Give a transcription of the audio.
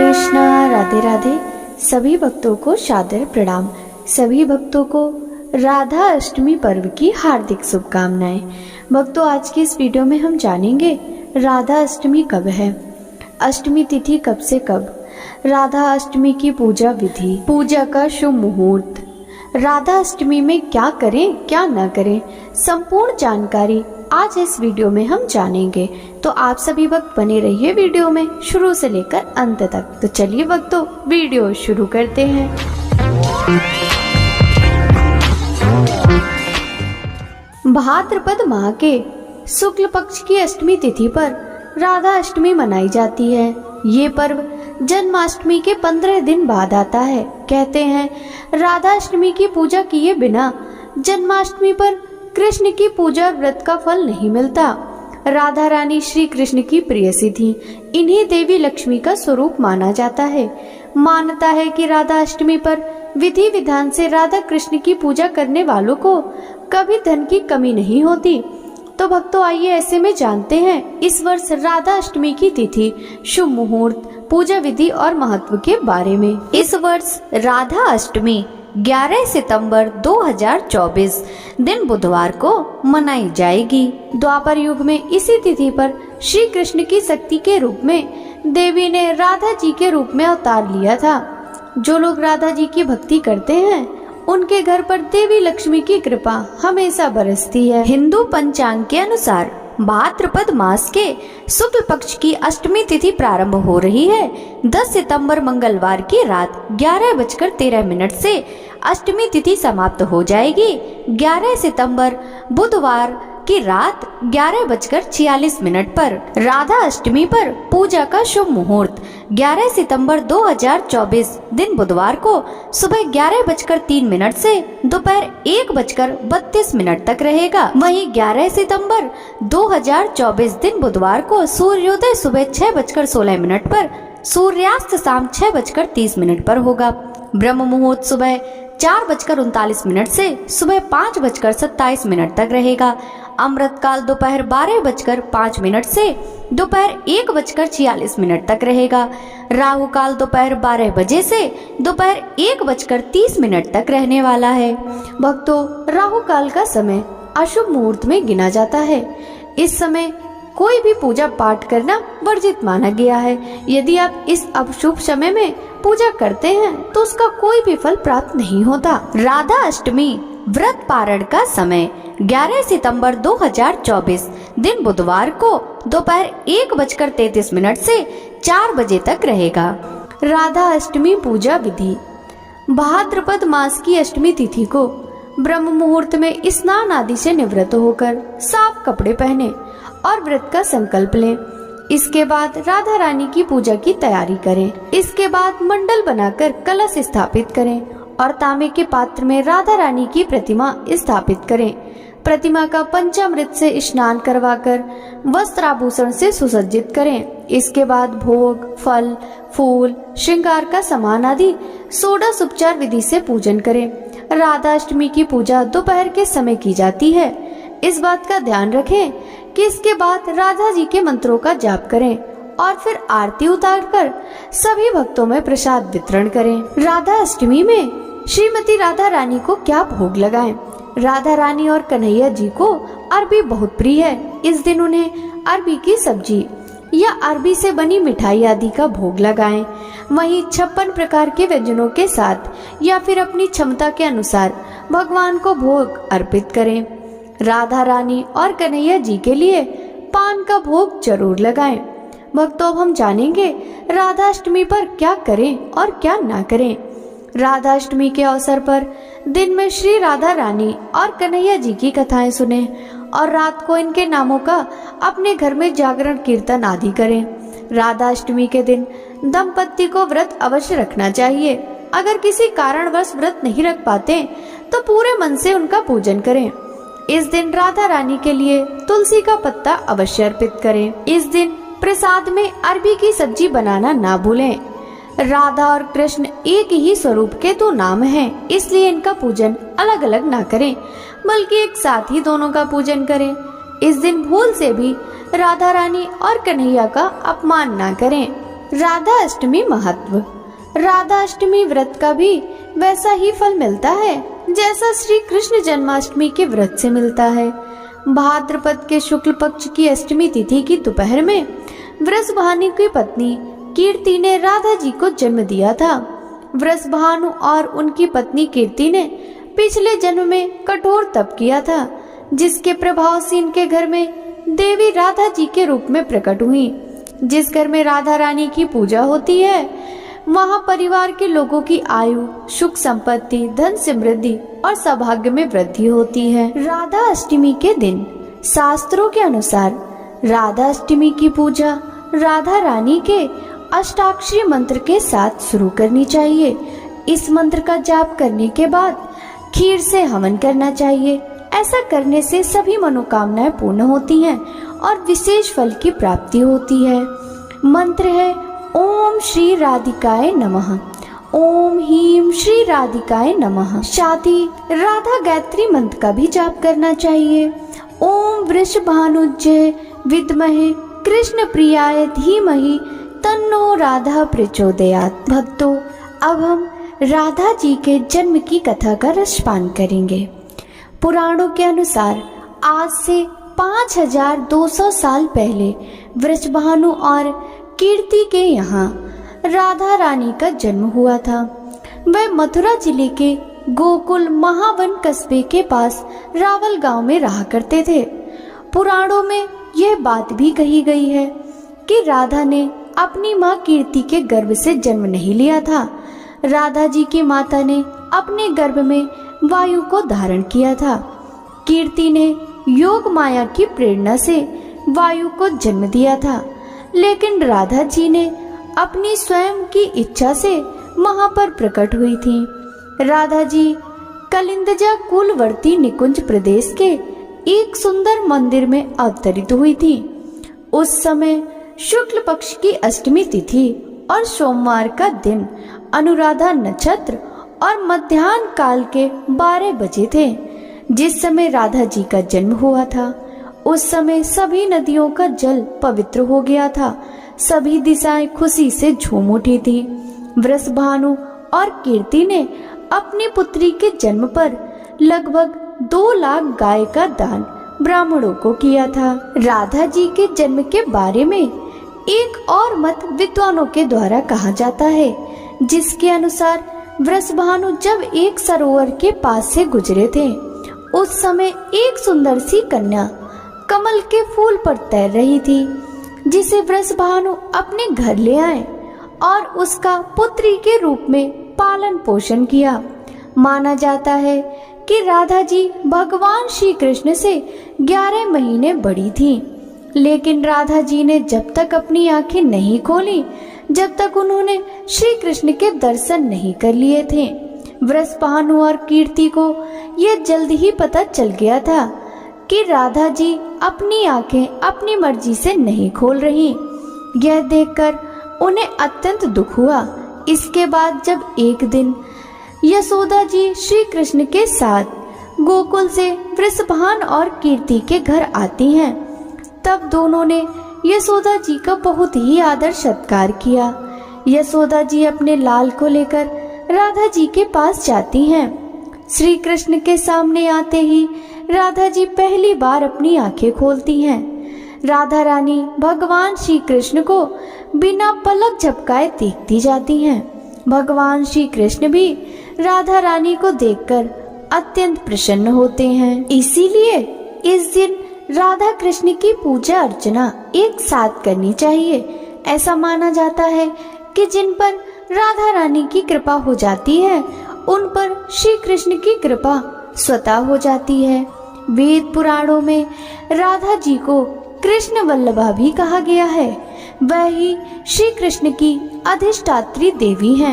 कृष्णा। राधे राधे। सभी भक्तों को सादर प्रणाम। सभी भक्तों को राधा अष्टमी पर्व की हार्दिक शुभकामनाएं। भक्तों, आज की इस वीडियो में हम जानेंगे राधा अष्टमी कब है, अष्टमी तिथि कब से कब, राधा अष्टमी की पूजा विधि, पूजा का शुभ मुहूर्त, राधा अष्टमी में क्या करें क्या न करें, संपूर्ण जानकारी आज इस वीडियो में हम जानेंगे। तो आप सभी वक्त बने रहिए वीडियो में शुरू से लेकर अंत तक। तो चलिए भक्तों, वीडियो शुरू करते हैं। भाद्रपद माह के शुक्ल पक्ष की अष्टमी तिथि पर राधा अष्टमी मनाई जाती है। ये पर्व जन्माष्टमी के 15 दिन बाद आता है। कहते हैं राधा अष्टमी की पूजा किए बिना जन्माष्टमी पर कृष्ण की पूजा व्रत का फल नहीं मिलता। राधा रानी श्री कृष्ण की प्रेयसी थी। इन्हीं देवी लक्ष्मी का स्वरूप माना जाता है। मान्यता है कि राधा अष्टमी पर विधि विधान से राधा कृष्ण की पूजा करने वालों को कभी धन की कमी नहीं होती। तो भक्तों, आइए ऐसे में जानते हैं इस वर्ष राधा अष्टमी की तिथि, शुभ मुहूर्त, पूजा विधि और महत्व के बारे में। इस वर्ष राधा अष्टमी 11 सितंबर 2024 दिन बुधवार को मनाई जाएगी। द्वापर युग में इसी तिथि पर श्री कृष्ण की शक्ति के रूप में देवी ने राधा जी के रूप में अवतार लिया था। जो लोग राधा जी की भक्ति करते हैं उनके घर पर देवी लक्ष्मी की कृपा हमेशा बरसती है। हिंदू पंचांग के अनुसार भाद्रपद मास के शुक्ल पक्ष की अष्टमी तिथि प्रारंभ हो रही है। 10 सितंबर मंगलवार की रात 11:13 से अष्टमी तिथि समाप्त हो जाएगी। 11 सितंबर बुधवार की रात 11:46 पर राधा अष्टमी पर पूजा का शुभ मुहूर्त 11 सितंबर 2024 दिन बुधवार को सुबह 11:03 से दोपहर 1:32 तक रहेगा। वहीं 11 सितंबर 2024 दिन बुधवार को सूर्योदय सुबह 6:16 पर, सूर्यास्त शाम 6:30 पर होगा। ब्रह्म मुहूर्त सुबह 4:39 से सुबह 5:27 तक रहेगा। अमृत काल दोपहर 12:05 से दोपहर 1:46 तक रहेगा। राहु काल दोपहर 12 बजे से दोपहर 1:30 तक रहने वाला है। भक्तों, राहु काल का समय अशुभ मुहूर्त में गिना जाता है। इस समय कोई भी पूजा पाठ करना वर्जित माना गया है। यदि आप इस अशुभ समय में पूजा करते हैं तो उसका कोई भी फल प्राप्त नहीं होता। राधा अष्टमी व्रत पारण का समय 11 सितंबर 2024 दिन बुधवार को दोपहर 1:33 से 4 बजे तक रहेगा। राधा अष्टमी पूजा विधि। भाद्रपद मास की अष्टमी तिथि को ब्रह्म मुहूर्त में स्नान आदि से निवृत्त होकर साफ कपड़े पहने और व्रत का संकल्प लें। इसके बाद राधा रानी की पूजा की तैयारी करें। इसके बाद मंडल बनाकर कलश स्थापित करें और तांबे के पात्र में राधा रानी की प्रतिमा स्थापित करें। प्रतिमा का पंचामृत से स्नान करवाकर वस्त्राभूषण से सुसज्जित करें। इसके बाद भोग, फल, फूल, श्रृंगार का सामान आदि षोडशोपचार विधि से पूजन करें। राधा अष्टमी की पूजा दोपहर के समय की जाती है। इस बात का ध्यान रखें कि इसके बाद राधा जी के मंत्रों का जाप करें और फिर आरती उतारकर सभी भक्तों में प्रसाद वितरण करें। राधा अष्टमी में श्रीमती राधा रानी को क्या भोग लगाएं? राधा रानी और कन्हैया जी को अरबी बहुत प्रिय है। इस दिन उन्हें अरबी की सब्जी या अरबी से बनी मिठाई आदि का भोग लगाएं। वहीं 56 प्रकार के व्यंजनों के साथ या फिर अपनी क्षमता के अनुसार भगवान को भोग अर्पित करें। राधा रानी और कन्हैया जी के लिए पान का भोग जरूर लगाएं। भक्तों, अब हम जानेंगे राधा अष्टमी पर क्या करें और क्या ना करें। राधा अष्टमी के अवसर पर दिन में श्री राधा रानी और कन्हैया जी की कथाएं सुने और रात को इनके नामों का अपने घर में जागरण कीर्तन आदि करें। राधा अष्टमी के दिन दंपति को व्रत अवश्य रखना चाहिए। अगर किसी कारणवश व्रत नहीं रख पाते तो पूरे मन से उनका पूजन करें। इस दिन राधा रानी के लिए तुलसी का पत्ता अवश्य अर्पित करें। इस दिन प्रसाद में अरबी की सब्जी बनाना ना भूलें। राधा और कृष्ण एक ही स्वरूप के दो नाम हैं, इसलिए इनका पूजन अलग अलग ना करें, बल्कि एक साथ ही दोनों का पूजन करें। इस दिन भूल से भी राधा रानी और कन्हैया का अपमान ना करें। राधा अष्टमी महत्व। राधा अष्टमी व्रत का भी वैसा ही फल मिलता है जैसा श्री कृष्ण जन्माष्टमी के व्रत से मिलता है। भाद्रपद के शुक्ल पक्ष की अष्टमी तिथि की दोपहर में वृषभानु की पत्नी कीर्ति ने राधा जी को जन्म दिया था। वृषभानु और उनकी पत्नी कीर्ति ने पिछले जन्म में कठोर तप किया था, जिसके प्रभाव से इनके घर में देवी राधा जी के रूप में प्रकट हुई। जिस घर में राधा रानी की पूजा होती है वहाँ परिवार के लोगों की आयु, सुख संपत्ति, धन समृद्धि और सौभाग्य में वृद्धि होती है। राधा अष्टमी के दिन शास्त्रों के अनुसार राधा अष्टमी की पूजा राधा रानी के अष्टाक्षरी मंत्र के साथ शुरू करनी चाहिए। इस मंत्र का जाप करने के बाद खीर से हवन करना चाहिए। ऐसा करने से सभी मनोकामनाएं पूर्ण होती हैं और विशेष फल की प्राप्ति होती है। मंत्र है ओम श्री राधिकाय नमः, ओम ह्रीं श्री राधिकाय नमः। साथ ही राधा गायत्री मंत्र का भी जाप करना चाहिए। ओम वृषभानुज्य विद्महे कृष्ण प्रियाय धीमहि तन्नो राधा प्रचोदयात्। भक्तों, अब हम राधा जी के जन्म की कथा का रसपान करेंगे। पुराणों के अनुसार आज से 5200 साल पहले वृषभानु और कीर्ति के यहाँ राधा रानी का जन्म हुआ था। वह मथुरा जिले के गोकुल महावन कस्बे के पास रावल गांव में रहा करते थे। पुराणों में यह बात भी कही गई है कि राधा ने अपनी माँ कीर्ति के गर्भ से जन्म नहीं लिया था। राधा जी की माता ने अपने गर्भ में वायु को धारण किया था। कीर्ति ने योग माया की प्रेरणा से वायु को जन्म दिया था, लेकिन राधा जी ने अपनी स्वयं की इच्छा से वहां पर प्रकट हुई थी। राधा जी कलिंदजा कुलवर्ती निकुंज प्रदेश के एक सुंदर मंदिर में अवतरित हुई थी। उस समय शुक्ल पक्ष की अष्टमी तिथि और सोमवार का दिन अनुराधा नक्षत्र और मध्याह्न काल के 12 बजे थे, जिस समय राधा जी का जन्म हुआ था। उस समय सभी नदियों का जल पवित्र हो गया था। सभी दिशाएं खुशी से झूम उठी थी। वृषभानु और कीर्ति ने अपनी पुत्री के जन्म पर लगभग 2 लाख गाय का दान ब्राह्मणों को किया था। राधा जी के जन्म के बारे में एक और मत विद्वानों के द्वारा कहा जाता है, जिसके अनुसार वृषभानु जब एक सरोवर के पास से गुजरे थे, उस समय एक सुंदर सी कन्या कमल के फूल पर तैर रही थी, जिसे वृषभानु अपने घर ले आए और उसका पुत्री के रूप में पालन पोषण किया। माना जाता है कि राधा जी भगवान श्री कृष्ण से 11 महीने बड़ी थी, लेकिन राधा जी ने जब तक अपनी आंखें नहीं खोली, जब तक उन्होंने श्री कृष्ण के दर्शन नहीं कर लिए थे। वृषभानु और कीर्ति को यह जल्द ही पता चल गया था कि राधा जी अपनी आंखें अपनी मर्जी से नहीं खोल रही। यह देखकर उन्हें अत्यंत दुख हुआ। इसके बाद जब एक दिन यशोदा जी श्री कृष्ण के साथ गोकुल से वृषभान और कीर्ति के घर आती हैं, तब दोनों ने यशोदा जी का बहुत ही आदर सत्कार किया। यशोदा जी अपने लाल को लेकर राधा जी के पास जाती हैं। श्री कृष्ण के सामने आते ही राधा जी पहली बार अपनी आंखें खोलती हैं। राधा रानी भगवान श्री कृष्ण को बिना पलक झपकाए देखती जाती हैं। भगवान श्री कृष्ण भी राधा रानी को देखकर अत्यंत प्रसन्न होते हैं। इसीलिए इस दिन राधा कृष्ण की पूजा अर्चना एक साथ करनी चाहिए। ऐसा माना जाता है कि जिन पर राधा रानी की कृपा हो जाती है, उन पर श्री कृष्ण की कृपा स्वतः हो जाती है। वेद पुराणों में राधा जी को कृष्ण वल्लभा भी कहा गया है। वह ही श्री कृष्ण की अधिष्ठात्री देवी हैं।